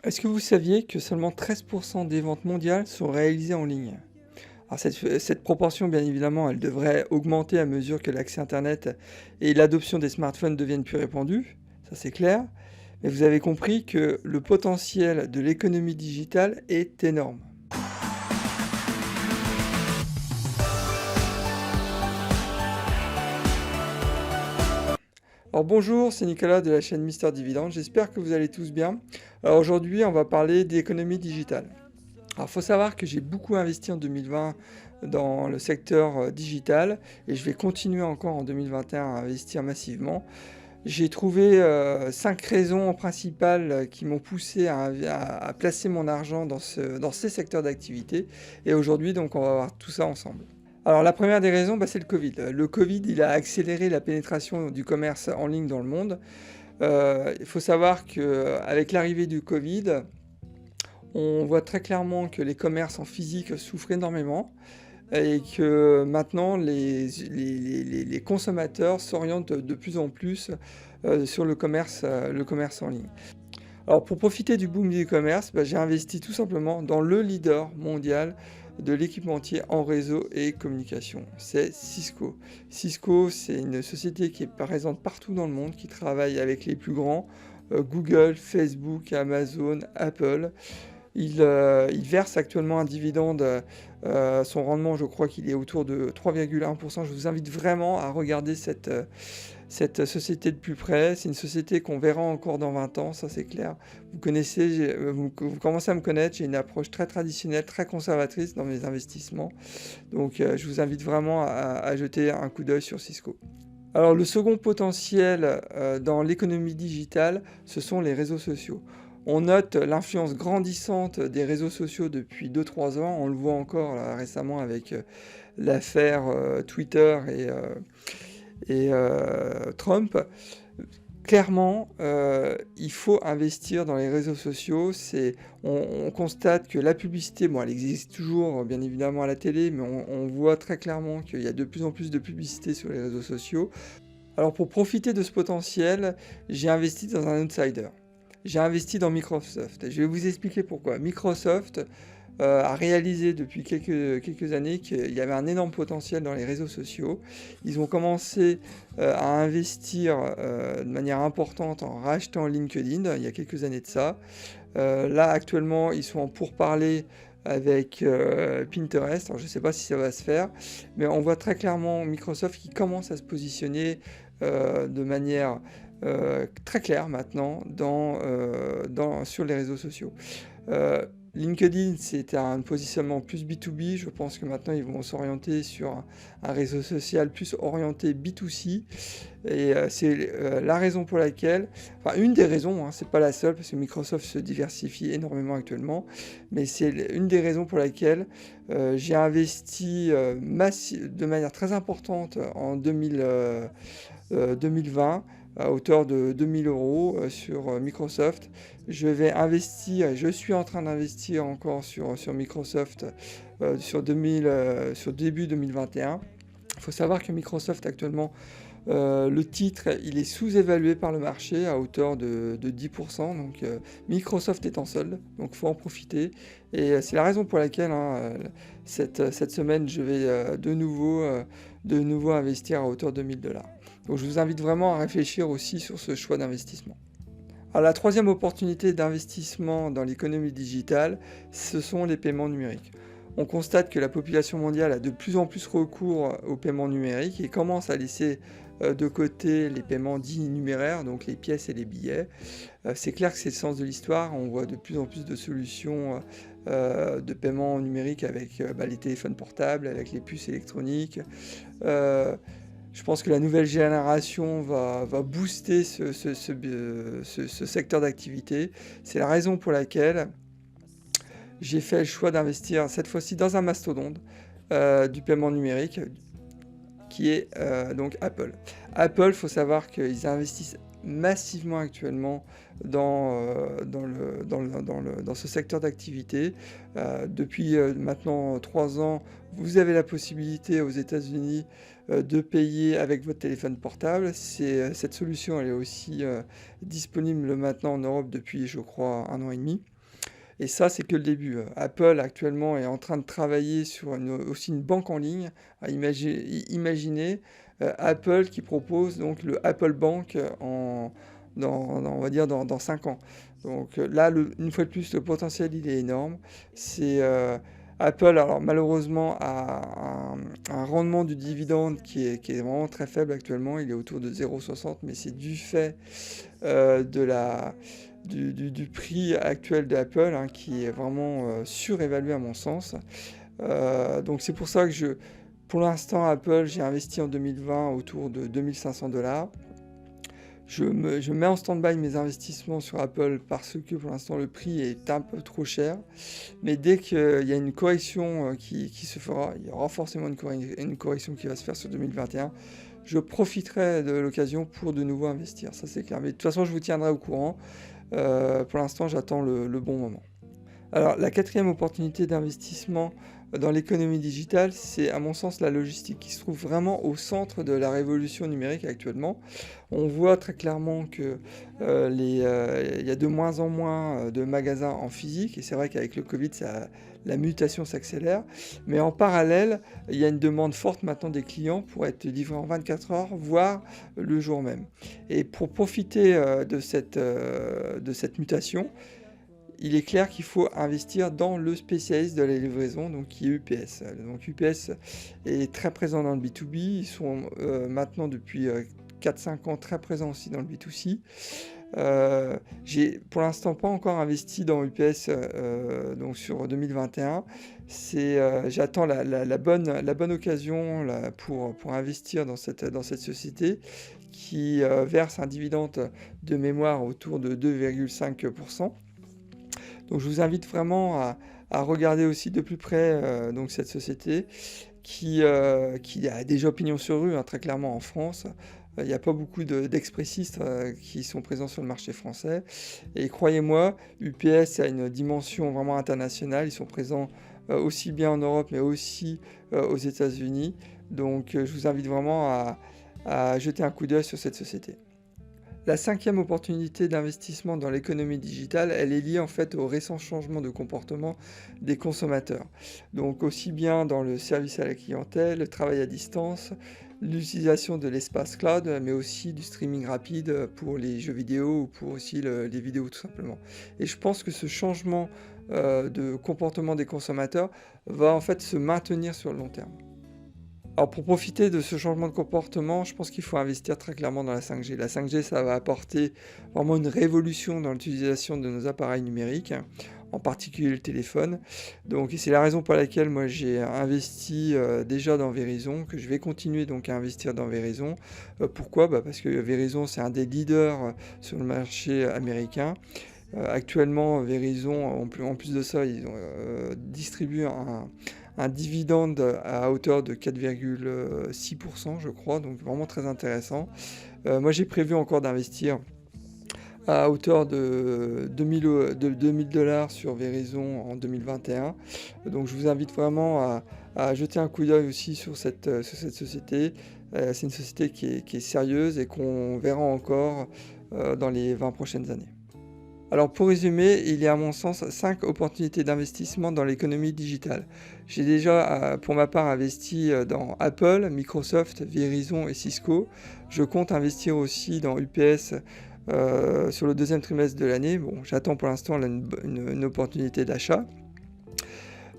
Est-ce que vous saviez que seulement 13% des ventes mondiales sont réalisées en ligne? Alors cette proportion, bien évidemment, elle devrait augmenter à mesure que l'accès Internet et l'adoption des smartphones deviennent plus répandus, ça c'est clair. Mais vous avez compris que le potentiel de l'économie digitale est énorme. Alors bonjour, c'est Nicolas de la chaîne Mister Dividende, j'espère que vous allez tous bien. Alors aujourd'hui, on va parler d'économie digitale. Alors, il faut savoir que j'ai beaucoup investi en 2020 dans le secteur digital et je vais continuer encore en 2021 à investir massivement. J'ai trouvé 5 raisons principales qui m'ont poussé à placer mon argent dans ces secteurs d'activité. Et aujourd'hui, donc, on va voir tout ça ensemble. Alors, la première des raisons, c'est le Covid. Le Covid, il a accéléré la pénétration du commerce en ligne dans le monde. Il faut savoir qu'avec l'arrivée du Covid, on voit très clairement que les commerces en physique souffrent énormément et que maintenant les consommateurs s'orientent de plus en plus sur le commerce en ligne. Alors pour profiter du boom du e-commerce, j'ai investi tout simplement dans le leader mondial de l'équipementier en réseau et communication. C'est Cisco. Cisco, c'est une société qui est présente partout dans le monde, qui travaille avec les plus grands, Google, Facebook, Amazon, Apple. Il verse actuellement un dividende, son rendement, je crois qu'il est autour de 3,1%. Je vous invite vraiment à regarder cette société de plus près. C'est une société qu'on verra encore dans 20 ans, ça c'est clair. Vous connaissez, vous commencez à me connaître, j'ai une approche très traditionnelle, très conservatrice dans mes investissements. Donc je vous invite vraiment à jeter un coup d'œil sur Cisco. Alors le second potentiel dans l'économie digitale, ce sont les réseaux sociaux. On note l'influence grandissante des réseaux sociaux depuis 2-3 ans. On le voit encore là, récemment avec l'affaire Twitter et Trump. Clairement, il faut investir dans les réseaux sociaux. On constate que la publicité, bon, elle existe toujours, bien évidemment, à la télé, mais on voit très clairement qu'il y a de plus en plus de publicité sur les réseaux sociaux. Alors, pour profiter de ce potentiel, j'ai investi dans un outsider. J'ai investi dans Microsoft. Je vais vous expliquer pourquoi. Microsoft a réalisé depuis quelques années qu'il y avait un énorme potentiel dans les réseaux sociaux. Ils ont commencé à investir de manière importante en rachetant LinkedIn il y a quelques années de ça. Là, actuellement, ils sont en pourparlers avec Pinterest. Alors, je ne sais pas si ça va se faire, mais on voit très clairement Microsoft qui commence à se positionner de manière très claire maintenant sur les réseaux sociaux. LinkedIn, c'était un positionnement plus B2B. Je pense que maintenant, ils vont s'orienter sur un réseau social plus orienté B2C. Et c'est la raison pour laquelle, enfin une des raisons, hein, c'est pas la seule, parce que Microsoft se diversifie énormément actuellement, mais c'est une des raisons pour laquelle j'ai investi de manière très importante en 2020 à hauteur de 2000 euros sur Microsoft. Je vais investir, et je suis en train d'investir encore sur Microsoft sur début 2021. Il faut savoir que Microsoft actuellement, le titre, il est sous-évalué par le marché à hauteur de 10%. Donc Microsoft est en solde, donc il faut en profiter. Et c'est la raison pour laquelle cette semaine, je vais de nouveau investir à hauteur de 1000 $. Donc je vous invite vraiment à réfléchir aussi sur ce choix d'investissement. Alors la troisième opportunité d'investissement dans l'économie digitale, ce sont les paiements numériques. On constate que la population mondiale a de plus en plus recours aux paiements numériques et commence à laisser de côté les paiements dits numéraires, donc les pièces et les billets. C'est clair que c'est le sens de l'histoire. On voit de plus en plus de solutions de paiement numérique avec les téléphones portables, avec les puces électroniques. Je pense que la nouvelle génération va booster ce secteur d'activité. C'est la raison pour laquelle j'ai fait le choix d'investir cette fois-ci dans un mastodonte du paiement numérique qui est donc Apple. Apple, il faut savoir qu'ils investissent massivement actuellement dans ce secteur d'activité. Depuis maintenant 3 ans, vous avez la possibilité aux États-Unis de payer avec votre téléphone portable. Cette solution elle est aussi disponible maintenant en Europe depuis, je crois, 1 an et demi. Et ça, c'est que le début. Apple actuellement est en train de travailler sur aussi une banque en ligne. Imaginez Apple qui propose donc le Apple Bank on va dire dans 5 ans. Donc là, une fois de plus, le potentiel, il est énorme. C'est Apple, alors malheureusement, a un rendement du dividende qui est vraiment très faible actuellement. Il est autour de 0,60, mais c'est du fait du prix actuel d'Apple, hein, qui est vraiment surévalué à mon sens. Donc c'est pour ça que pour l'instant, Apple, j'ai investi en 2020 autour de 2500 $. Je mets en stand-by mes investissements sur Apple parce que pour l'instant le prix est un peu trop cher. Mais dès qu'il y a une correction qui se fera, il y aura forcément une correction qui va se faire sur 2021, je profiterai de l'occasion pour de nouveau investir. Ça c'est clair. Mais de toute façon, je vous tiendrai au courant. Pour l'instant, j'attends le bon moment. Alors, la quatrième opportunité d'investissement dans l'économie digitale, c'est à mon sens la logistique qui se trouve vraiment au centre de la révolution numérique actuellement. On voit très clairement que il y a de moins en moins de magasins en physique, et c'est vrai qu'avec le Covid, la mutation s'accélère. Mais en parallèle, il y a une demande forte maintenant des clients pour être livrés en 24 heures, voire le jour même. Et pour profiter de cette mutation, il est clair qu'il faut investir dans le spécialiste de la livraison, donc qui est UPS. Donc UPS est très présent dans le B2B, ils sont maintenant depuis 4-5 ans très présents aussi dans le B2C. J'ai pour l'instant pas encore investi dans UPS donc sur 2021. J'attends la bonne occasion là, pour investir dans cette société qui verse un dividende de mémoire autour de 2,5%. Donc je vous invite vraiment à regarder aussi de plus près donc cette société qui a déjà pignon sur rue, hein, très clairement en France. Il n'y a pas beaucoup d'expressistes qui sont présents sur le marché français. Et croyez-moi, UPS a une dimension vraiment internationale. Ils sont présents aussi bien en Europe, mais aussi aux États-Unis. Donc je vous invite vraiment à jeter un coup d'œil sur cette société. La cinquième opportunité d'investissement dans l'économie digitale, elle est liée en fait au récent changement de comportement des consommateurs. Donc aussi bien dans le service à la clientèle, le travail à distance, l'utilisation de l'espace cloud, mais aussi du streaming rapide pour les jeux vidéo ou pour aussi les vidéos tout simplement. Et je pense que ce changement de comportement des consommateurs va en fait se maintenir sur le long terme. Alors pour profiter de ce changement de comportement, je pense qu'il faut investir très clairement dans la 5G. La 5G, ça va apporter vraiment une révolution dans l'utilisation de nos appareils numériques, en particulier le téléphone. Donc c'est la raison pour laquelle moi j'ai investi déjà dans Verizon, que je vais continuer donc à investir dans Verizon. Pourquoi ? Parce que Verizon, c'est un des leaders sur le marché américain. Actuellement, Verizon, en plus de ça, ils distribuent un dividende à hauteur de 4,6%, je crois, donc vraiment très intéressant. Moi, j'ai prévu encore d'investir à hauteur de 2000 $ sur Verizon en 2021. Donc, je vous invite vraiment à jeter un coup d'œil aussi sur cette société. C'est une société qui est sérieuse et qu'on verra encore dans les 20 prochaines années. Alors pour résumer, il y a à mon sens 5 opportunités d'investissement dans l'économie digitale. J'ai déjà pour ma part investi dans Apple, Microsoft, Verizon et Cisco. Je compte investir aussi dans UPS sur le deuxième trimestre de l'année. Bon, j'attends pour l'instant une opportunité d'achat.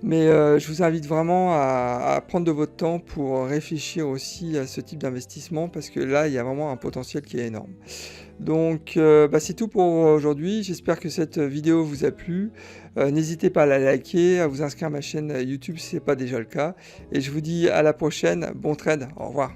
Mais je vous invite vraiment à prendre de votre temps pour réfléchir aussi à ce type d'investissement parce que là, il y a vraiment un potentiel qui est énorme. Donc c'est tout pour aujourd'hui. J'espère que cette vidéo vous a plu. N'hésitez pas à la liker, à vous inscrire à ma chaîne YouTube si ce n'est pas déjà le cas. Et je vous dis à la prochaine. Bon trade. Au revoir.